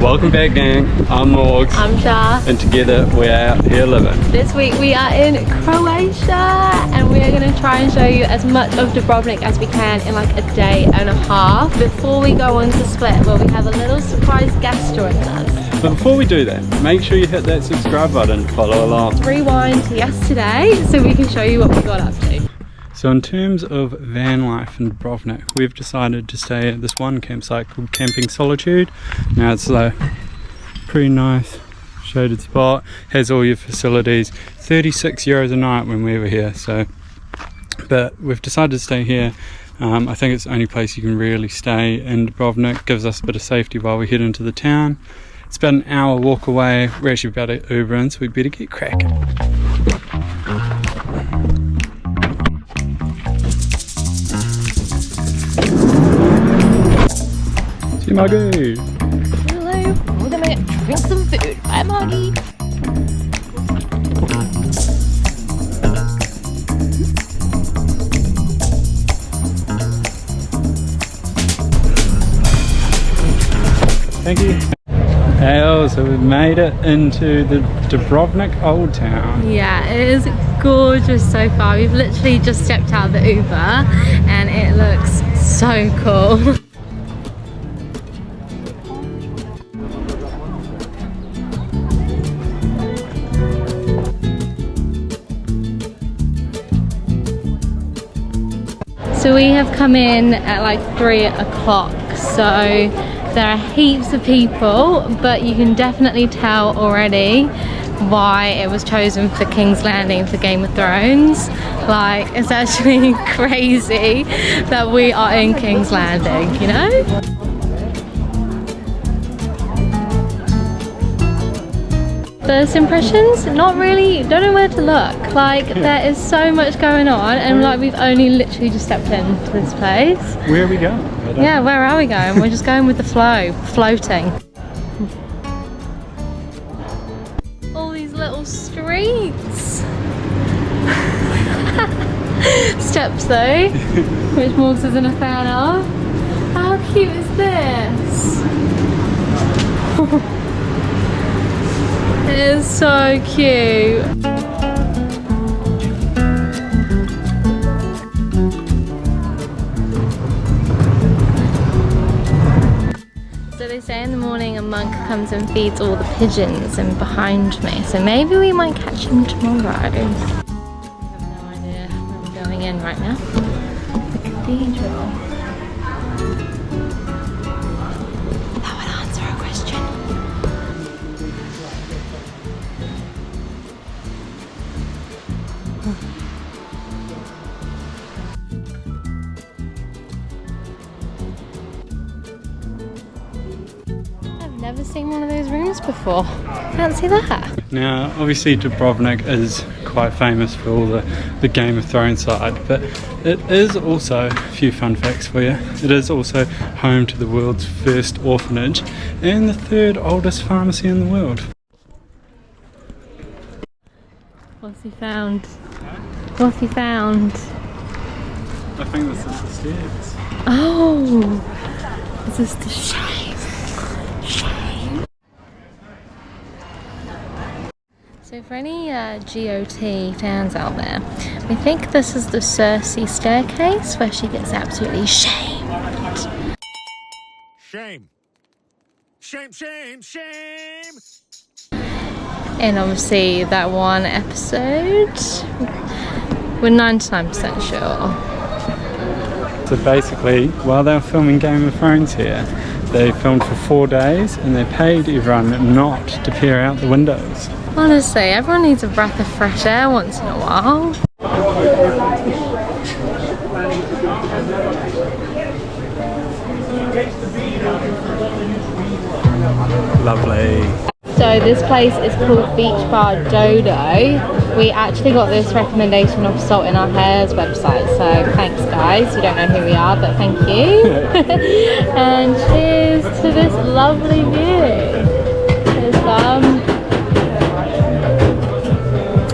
Welcome back, gang. I'm Morgs. I'm Char. And together we're out here living. This week we are in Croatia and we are going to try and show you as much of Dubrovnik as we can in like a day and a half before we go on to Split, where we have a little surprise guest joining us. But before we do that, make sure you hit that subscribe button to follow along. Rewind to yesterday so we can show you what we got up to. So in terms of van life in Dubrovnik, we've decided to stay at this one campsite called Camping Solitude. Now it's a pretty nice shaded spot, has all your facilities, 36 euros a night when we were here. So, but we've decided to stay here. I think it's the only place you can really stay in Dubrovnik. Gives us a bit of safety while we head into the town. It's about an hour walk away. We're actually about to Uber in, so we'd better get cracking. See Margie! Hello, we're gonna drink some food. Bye Margie! Thank you. Hey, so we've made it into the Dubrovnik Old Town. Yeah, it is gorgeous so far. We've literally just stepped out of the Uber and it looks so cool. So we have come in at like 3 o'clock, so there are heaps of people, but you can definitely tell already why it was chosen for King's Landing for Game of Thrones. Like, it's actually crazy that we are in King's Landing, you know? First impressions, not really, don't know where to look. Like, there is so much going on and like we've only literally just stepped into this place. Where are we going? Yeah, where are we going? We're just going with the flow, floating. All these little streets. Steps though, which Morgs isn't a fan of. How cute is this? It is so cute. So they say in the morning a monk comes and feeds all the pigeons and behind me. So maybe we might catch him tomorrow. I have no idea where we're going in right now. The cathedral. That would answer our question. Never seen one of those rooms before. Fancy that. Now, obviously Dubrovnik is quite famous for all the Game of Thrones side, but it is also, a few fun facts for you, it is also home to the world's first orphanage and the 3rd oldest pharmacy in the world. What's he found? What's he found? I think this is the stairs. Oh! Is this the shame? So for any GOT fans out there, we think this is the Cersei staircase where she gets absolutely shamed. Shame. Shame, shame, shame! And obviously that one episode, we're 99% sure. So basically, while they were filming Game of Thrones here, they filmed for 4 days and they paid everyone not to peer out the windows. Honestly, everyone needs a breath of fresh air once in a while. Lovely. So this place is called Beach Bar Dodo. We actually got this recommendation of Salt in Our Hair's website, so thanks guys. You don't know who we are, but thank you. And cheers to this lovely view. Cheers,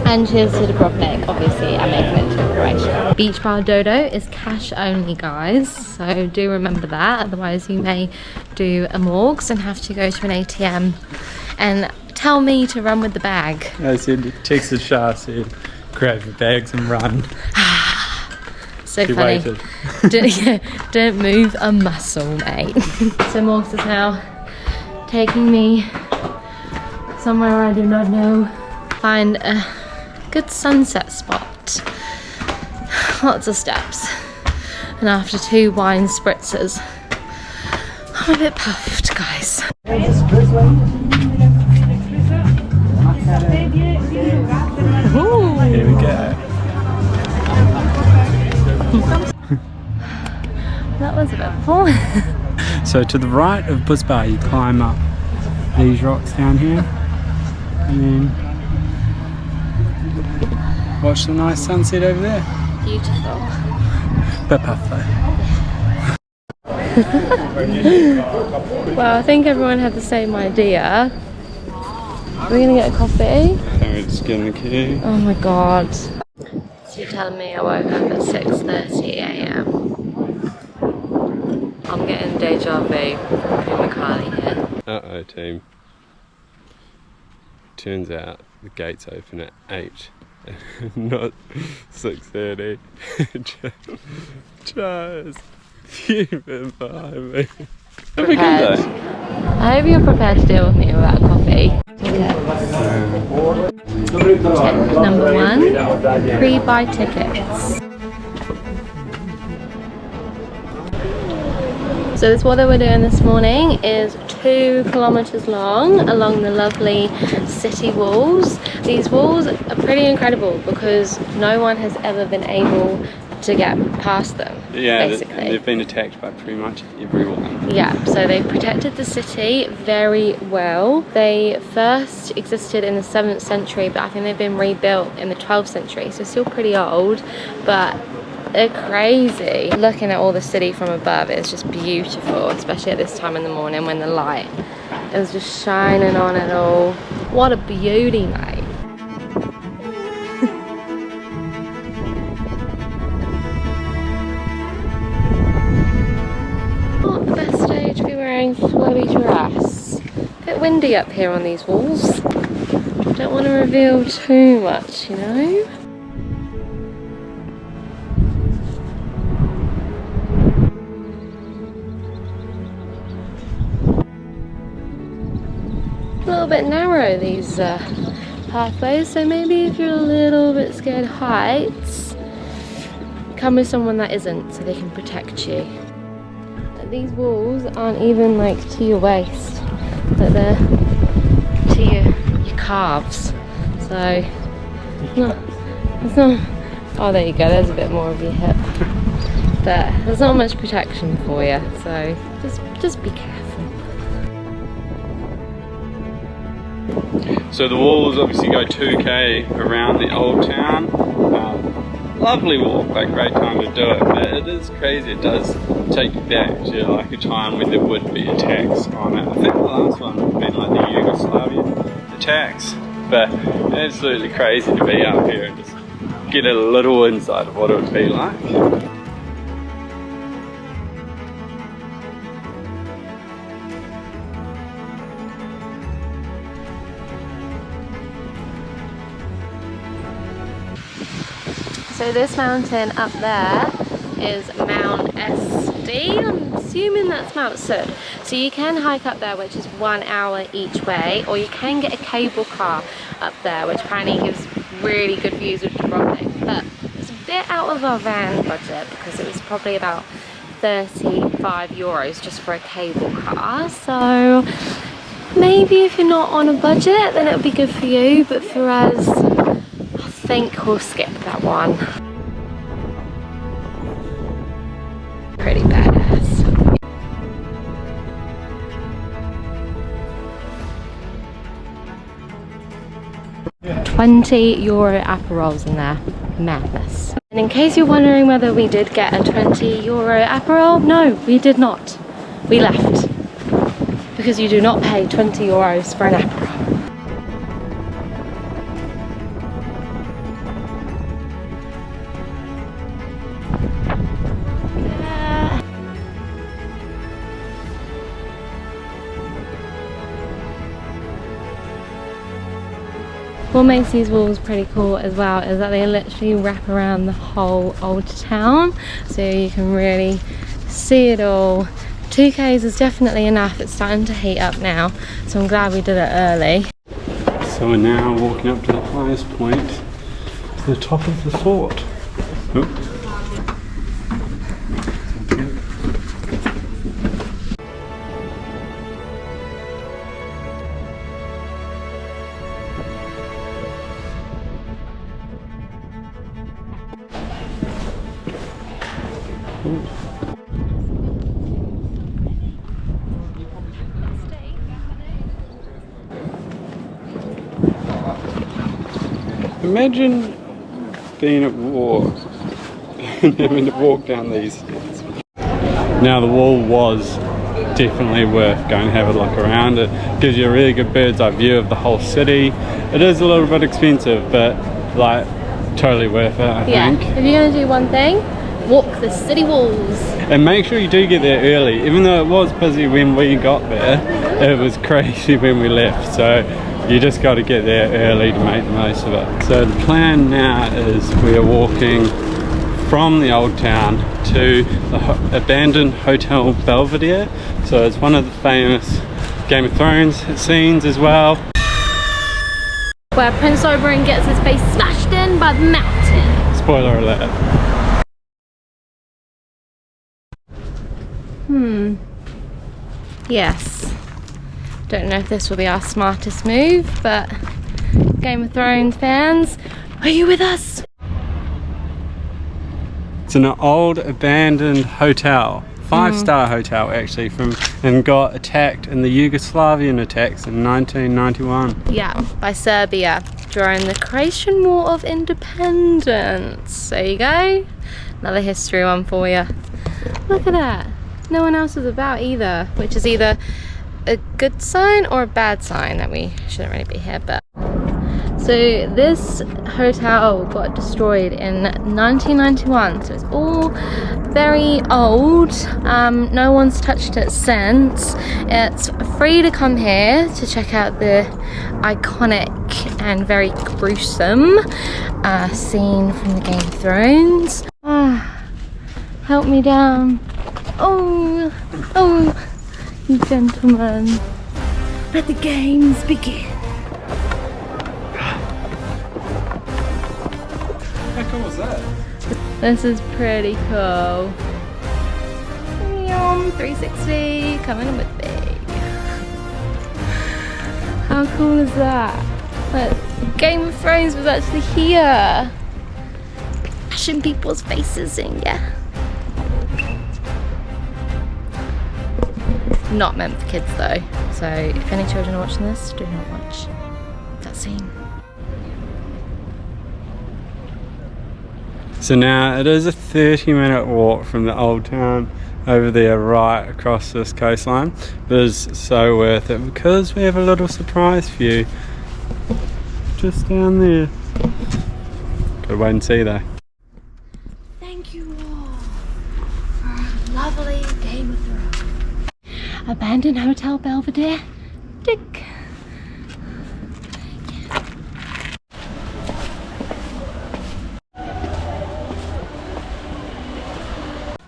and cheers to Dubrovnik, obviously. I'm making it to Croatia. Beach Bar Dodo is cash only, guys, so do remember that, otherwise you may do a Morgs and have to go to an ATM and tell me to run with the bag. I said, texted Char, said, grab your bags and run. So she funny. waited. Don't move a muscle, mate. So Morgs is now taking me somewhere I do not know. Find a good sunset spot. Lots of steps. And after 2 wine spritzers, I'm a bit puffed, guys. Ooh. Here we go. That was a bit fun. So to the right of Busbar, you climb up these rocks down here, and then watch the nice sunset over there. Beautiful. Bit puff though. Well, I think everyone had the same idea. We're gonna get a coffee. I think we're just getting the key. Oh my god. So you're telling me I woke up at 6:30 AM. I'm getting deja vu from Macaulay here. Uh-oh, team. Turns out the gates open at 8, not 6:30. Charles, you've been behind me. It'll be good though. I hope you're prepared to deal with me without coffee. Okay. Tip number 1, pre-buy tickets. So this water we're doing this morning is 2 kilometers long along the lovely city walls. These walls are pretty incredible because no one has ever been able to get past them. Yeah, basically. they've been attacked by pretty much everyone. Yeah, so they protected the city very well. They first existed in the 7th century, but I think they've been rebuilt in the 12th century, so still pretty old, but they're crazy. Looking at all the city from above, it's just beautiful, especially at this time in the morning when the light is just shining on it all. What a beauty, mate. Not the best day to be wearing flowy dress. A bit windy up here on these walls. Don't want to reveal too much, you know? A little bit narrow, these pathways, so maybe if you're a little bit scared of heights, come with someone that isn't, so they can protect you. But these walls aren't even like to your waist, but they're to your calves, so it's not, oh there you go, there's a bit more of your hip, but there's not much protection for you, so just be careful. So the walls obviously go 2k around the old town. Lovely walk, like great time to do it, but it is crazy. It does take you back to like a time when there would be attacks on it. I think the last one would have been like the Yugoslavian attacks, but absolutely crazy to be up here and just get a little insight of what it would be like. So this mountain up there is Mount SD. I'm assuming that's Mount Sud. So you can hike up there, which is 1 hour each way, or you can get a cable car up there, which apparently gives really good views of Dubrovnik. But it's a bit out of our van budget because it was probably about 35 euros just for a cable car. So maybe if you're not on a budget, then it would be good for you, but for us, I think we'll skip that one. Pretty badass. €20 Aperols in there. Madness. And in case you're wondering whether we did get a €20 Aperol, no, we did not. We left. Because you do not pay €20 for an Aperol. What makes these walls pretty cool as well is that they literally wrap around the whole old town, so you can really see it all. 2Ks is definitely enough. It's starting to heat up now, so I'm glad we did it early. So we're now walking up to the highest point, to the top of the fort. Oop. Imagine being at war and having to walk down these stairs. Now the wall was definitely worth going to have a look around. It gives you a really good bird's eye view of the whole city. It is a little bit expensive, but like totally worth it, I think. If you're going to do one thing, walk the city walls. And make sure you do get there early. Even though it was busy when we got there, it was crazy when we left. So you just got to get there early to make the most of it. So the plan now is we are walking from the old town to the abandoned Hotel Belvedere. So it's one of the famous Game of Thrones scenes as well. Where Prince Oberyn gets his face smashed in by the mountain. Spoiler alert. Yes. Don't know if this will be our smartest move, but Game of Thrones fans, are you with us? It's an old abandoned hotel, 5-star hotel actually, and got attacked in the Yugoslavian attacks in 1991. Yeah, by Serbia during the Croatian War of Independence. There you go. Another history one for you. Look at that. No one else is about either, which is either a good sign or a bad sign that we shouldn't really be here. But so this hotel got destroyed in 1991, so it's all very old. No one's touched it since. It's free to come here to check out the iconic and very gruesome scene from the Game of Thrones. Help me down. Oh, you gentlemen, let the games begin. How cool was that? This is pretty cool. 360, coming in with big. How cool is that? But Game of Thrones was actually here. Smashing people's faces in, yeah. Not meant for kids though, so if any children are watching this, do not watch that scene. So now it is a 30-minute walk from the old town over there right across this coastline, but it's so worth it because we have a little surprise for you just down there. Gotta wait and see though. Thank you all for a lovely Game of Thrones. Abandoned Hotel Belvedere. Tick.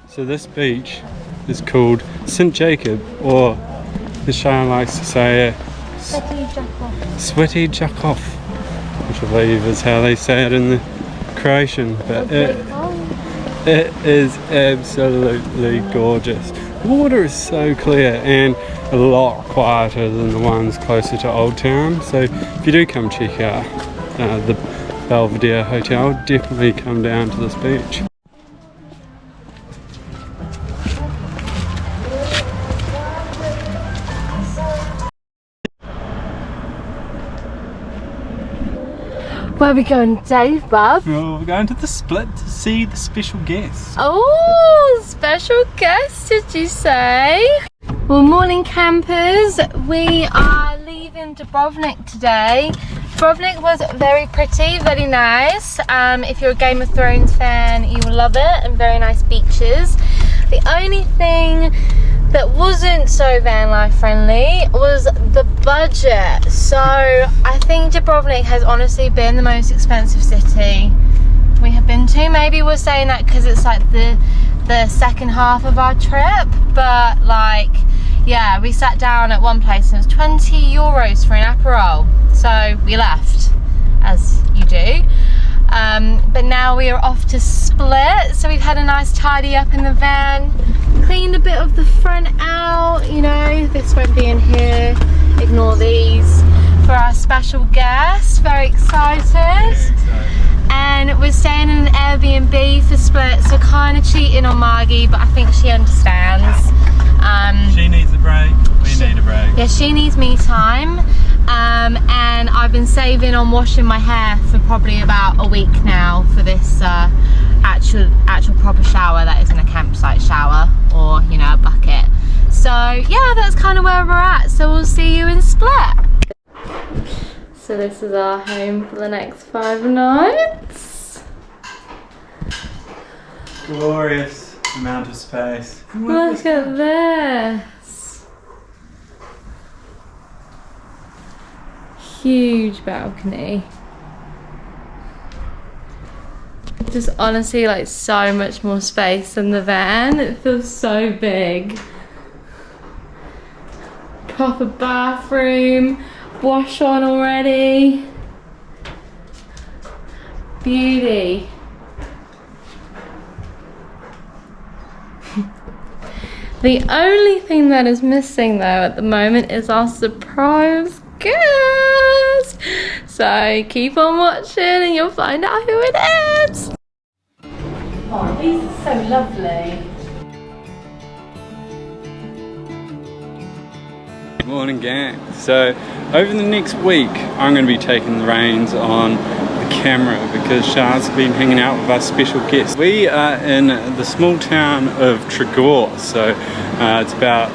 So this beach is called St. Jacob, or the Shire likes to say Sveti jakov, which I believe is how they say it in the Croatian, but it is absolutely gorgeous. The water is so clear and a lot quieter than the ones closer to Old Town, so if you do come check out the Belvedere Hotel, definitely come down to this beach. Where are we going today, Bob? Well, we're going to the Split to see the special guest. Oh, special guest, did you say? Well, morning campers. We are leaving Dubrovnik today. Dubrovnik was very pretty, very nice. If you're a Game of Thrones fan, you will love it, and very nice beaches. The only thing that wasn't so van life friendly was the budget. So I think Dubrovnik has honestly been the most expensive city we have been to. Maybe we're saying that because it's like the second half of our trip, but like, yeah, we sat down at one place and it was 20 euros for an Aperol. So we left, as you do. But now we are off to Split. So we've had a nice tidy up in the van, cleaned a bit of the front out, you know, this won't be in here, ignore these, for our special guest. Very excited. And we're staying in an Airbnb for Split, so kind of cheating on Margie, but I think she understands. She needs a break, we need a break. Yeah, she needs me time. And I've been saving on washing my hair for probably about a week now for this actual proper shower that isn't a campsite shower or, you know, a bucket. So yeah, that's kind of where we're at. So we'll see you in Split. So this is our home for the next 5 nights. Glorious amount of space. Look at this. Huge balcony. Just honestly like so much more space than the van. It feels so big. Proper bathroom. Wash on already. Beauty. The only thing that is missing though at the moment is our surprise guest. So keep on watching and you'll find out who it is. Oh, these are so lovely. Morning gang. So over the next week I'm going to be taking the reins on the camera because Char's been hanging out with our special guest. We are in the small town of Trogir, so it's about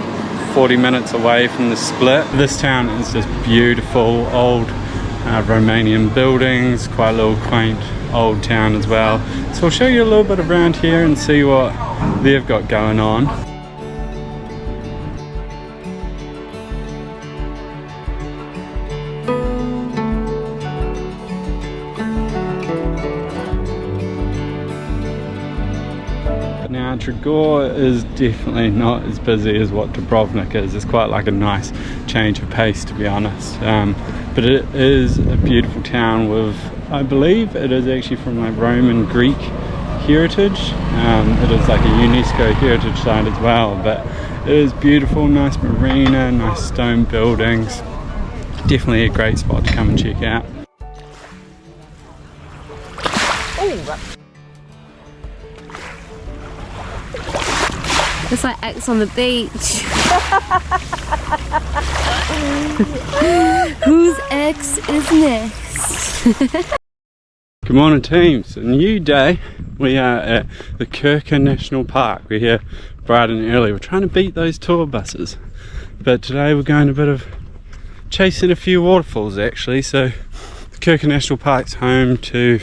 40 minutes away from the Split. This town is just beautiful, old Romanian buildings, quite a little quaint old town as well. So I'll show you a little bit around here and see what they've got going on. Now Trogir is definitely not as busy as what Dubrovnik is. It's quite like a nice change of pace, to be honest, but it is a beautiful town with, I believe it is actually from like Roman Greek heritage. It is like a UNESCO heritage site as well, but it is beautiful, nice marina, nice stone buildings. Definitely a great spot to come and check out. It's like X on the beach. Whose X is next? Good morning team, it's a new day. We are at the Krka National Park. We're here bright and early. We're trying to beat those tour buses. But today we're going a bit of chasing a few waterfalls actually. So the Krka National Park's home to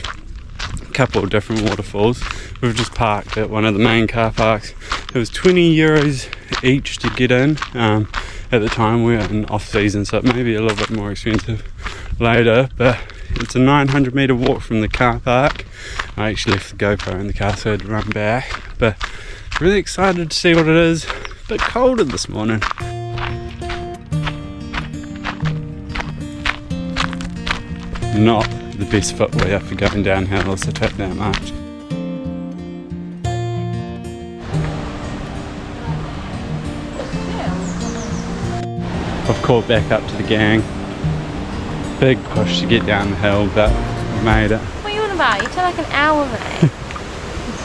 a couple of different waterfalls. We've just parked at one of the main car parks. It was 20 euros each to get in. At the time we were in off season, so it may be a little bit more expensive later, but it's a 900 meter walk from the car park. I actually left the GoPro in the car, so I had to run back, but really excited to see what it is. A bit colder this morning. Not the best footwear for going down hills to take that much. I've caught back up to the gang. Big push to get down the hill, but we made it. What are you on about? You took like an hour of it.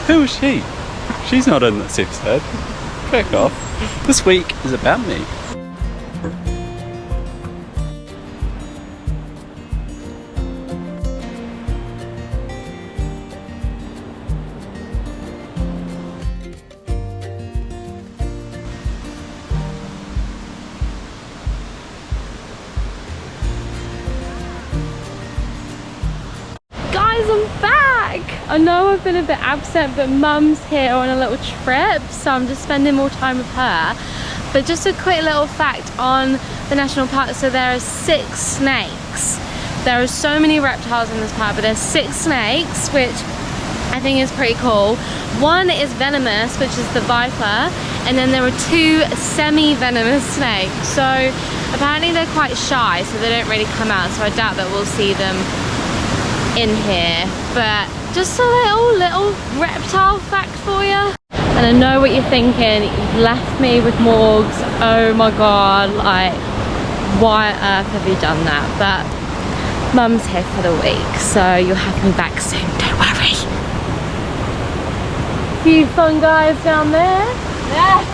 Who is she? She's not in this episode. Back off. This week is about me. I know I've been a bit absent, but Mum's here on a little trip, so I'm just spending more time with her. But just a quick little fact on the national park, so there are 6 snakes. There are so many reptiles in this park, but there's 6 snakes, which I think is pretty cool. One is venomous, which is the viper, and then there are 2 semi-venomous snakes. So apparently they're quite shy, so they don't really come out, so I doubt that we'll see them in here. But just a little reptile fact for you. And I know what you're thinking, you've left me with Morgs. Oh my god, like, why on earth have you done that? But Mum's here for the week, so you'll have me back soon, don't worry. Few fun guys down there. Yeah.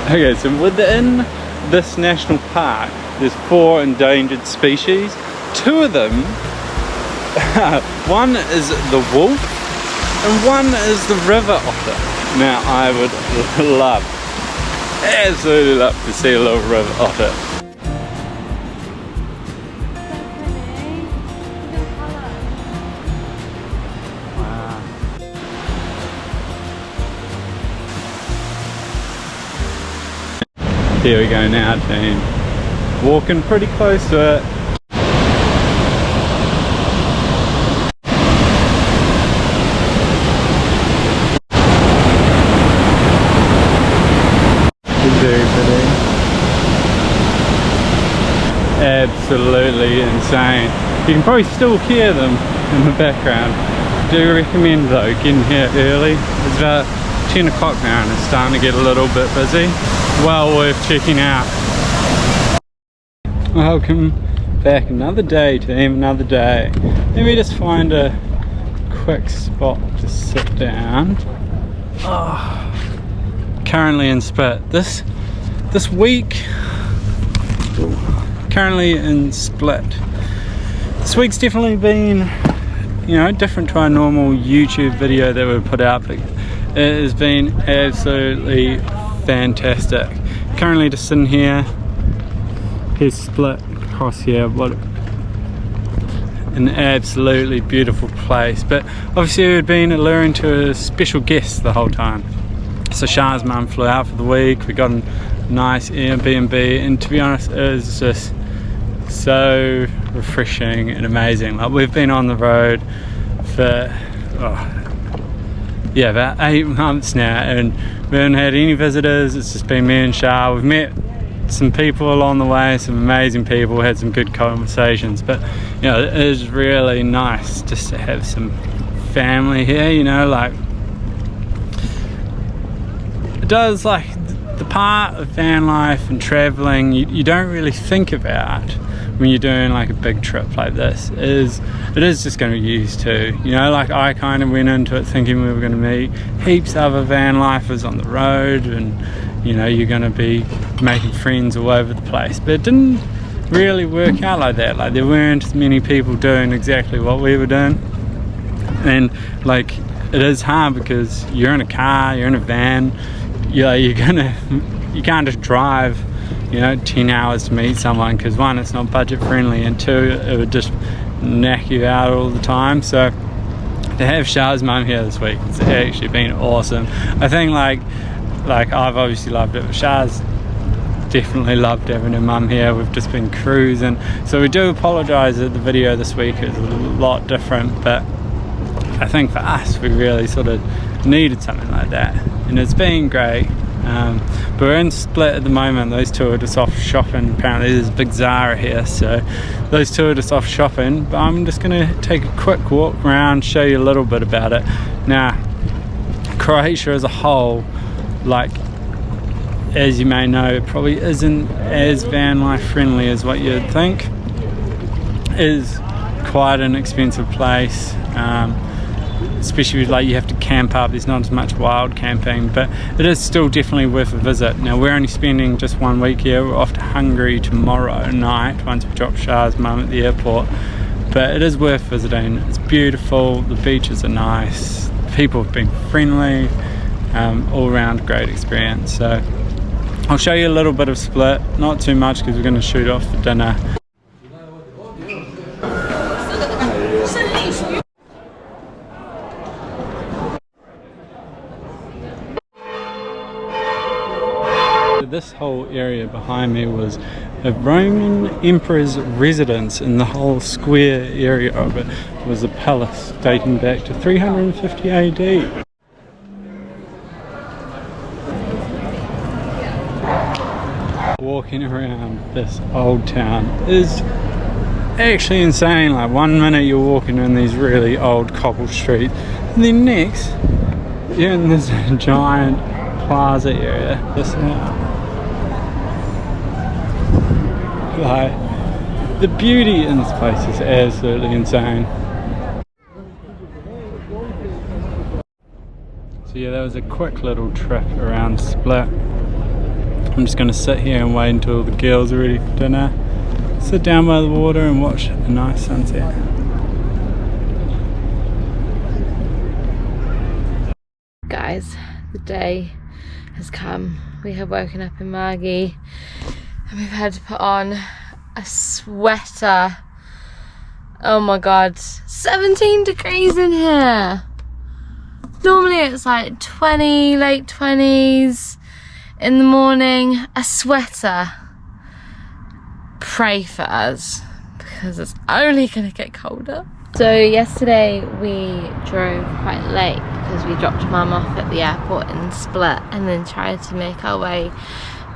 Okay, so within this national park, there's 4 endangered species. 2 of them, one is the wolf and one is the river otter. Now I would absolutely love to see a little river otter. Wow. Here we go now, team. Walking pretty close to it. Absolutely insane. You can probably still hear them in the background. Do recommend though getting here early. It's about 10 o'clock now and it's starting to get a little bit busy. Well worth checking out. Welcome back, another day team, another day. Let me just find a quick spot to sit down. Oh, currently in Split. This week, currently in Split. This week's definitely been, you know, different to our normal YouTube video that we put out, but it has been absolutely fantastic. Currently just sitting here. Here's Split across here. What an absolutely beautiful place. But obviously we've been alluring to a special guest the whole time. So Char's mum flew out for the week. We got a nice Airbnb, and to be honest, it was just so refreshing and amazing. Like, we've been on the road for about 8 months now, and we haven't had any visitors. It's just been me and Char. We've met some people along the way, some amazing people, had some good conversations, but you know, it is really nice just to have some family here, you know. Like, it does, like, the part of van life and traveling you don't really think about when you're doing like a big trip like this is it is just going to be used to, you know. Like, I kind of went into it thinking we were going to meet heaps of other van lifers on the road, and you know, you're going to be making friends all over the place, but it didn't really work out like that. Like, there weren't as many people doing exactly what we were doing, and like, it is hard because you're in a car, you're in a van. You can't just drive, you know, 10 hours to meet someone, because 1, it's not budget friendly, and 2, it would just knack you out all the time. So to have Char's mum here this week, it's actually been awesome. I think like I've obviously loved it, but Char's definitely loved having her mum here. We've just been cruising, so we do apologise that the video this week is a lot different, but I think for us we really sort of needed something like that, and it's been great. But we're in Split at the moment. Those 2 are just off shopping. Apparently there's a big Zara here, so those 2 are just off shopping, but I'm just going to take a quick walk around, show you a little bit about it. Now, Croatia as a whole, like, as you may know, it probably isn't as van life friendly as what you'd think. It is quite an expensive place, especially like you have to camp up. There's not as much wild camping, but it is still definitely worth a visit. Now, we're only spending just 1 week here. We're off to Hungary tomorrow night once we drop Char's mum at the airport, but it is worth visiting. It's beautiful, the beaches are nice, people have been friendly, all around great experience. So I'll show you a little bit of Split, not too much because we're going to shoot off for dinner. this whole area behind me was a Roman emperor's residence, and the whole square area of it was a palace dating back to 350 AD. Walking around this old town is actually insane. Like, one minute you're walking in these really old cobble streets, and then next you're in this giant plaza area. Like, the beauty in this place is absolutely insane. So yeah, that was a quick little trip around Split. I'm just going to sit here and wait until the girls are ready for dinner, sit down by the water and watch a nice sunset. Guys, the day has come. We have woken up in Margate and we've had to put on a sweater. Oh my god, 17 degrees in here. Normally it's like 20, late 20s in the morning. A sweater. Pray for us, because it's only gonna get colder. So yesterday we drove quite late because we dropped Mum off at the airport in Split and then tried to make our way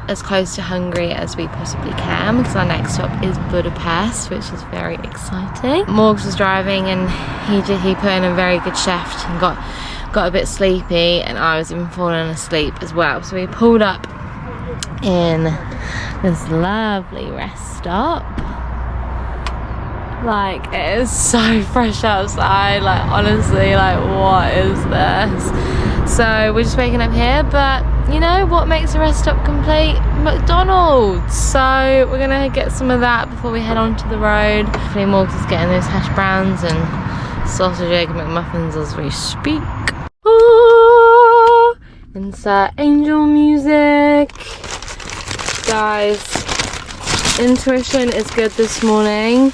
as close to Hungary as we possibly can, because our next stop is Budapest, which is very exciting. Morgs was driving and he put in a very good shift and got a bit sleepy, and I was even falling asleep as well. So we pulled up in this lovely rest stop. Like, it is so fresh outside, like honestly, like what is this? So we're just waking up here, but you know what makes a rest stop complete? McDonald's. So we're gonna get some of that before we head onto the road. Hopefully Morgs is getting those hash browns and sausage egg McMuffins as we speak. Ooh, insert angel music. Guys, intuition is good this morning.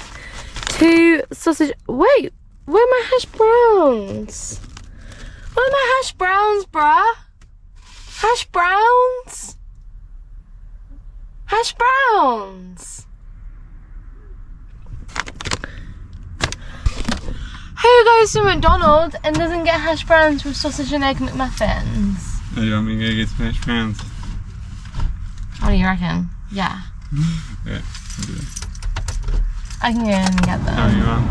2 sausage, wait, where are my hash browns? Where are my hash browns, bruh? Hash browns? Hash browns? Who goes to McDonald's and doesn't get hash browns with sausage and egg McMuffins? Oh, you want me to go get some hash browns? What do you reckon? Yeah. Yeah, I'll do that. I can go in and get them. How many you want?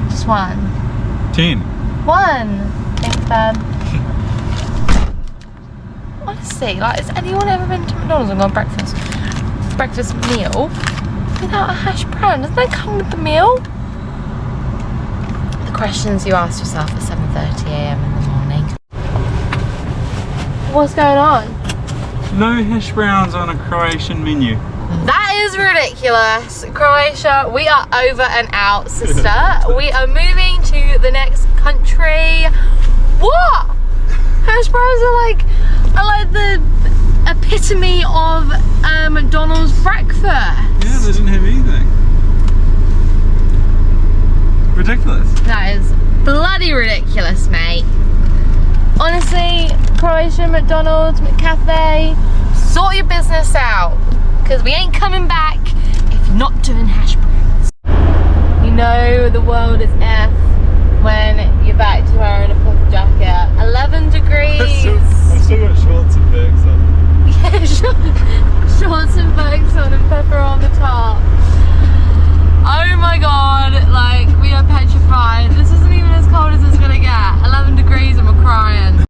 Just 1. 10. 1. Thanks, Dad. Honestly, like, has anyone ever been to McDonald's and gone breakfast meal without a hash brown? Doesn't that come with the meal? The questions you ask yourself at 7:30 AM in the morning. What's going on? No hash browns on a Croatian menu. That is ridiculous. Croatia, we are over and out, sister. We are moving to the next country. What? Hash browns are like the epitome of McDonald's breakfast. Yeah, they didn't have anything. Ridiculous. That is bloody ridiculous, mate. Honestly, Croatian McDonald's, McCafe, sort your business out. Because we ain't coming back if you're not doing hash browns. You know the world is F when you're back to wearing a puffer jacket. 11 degrees. I've still got shorts and bags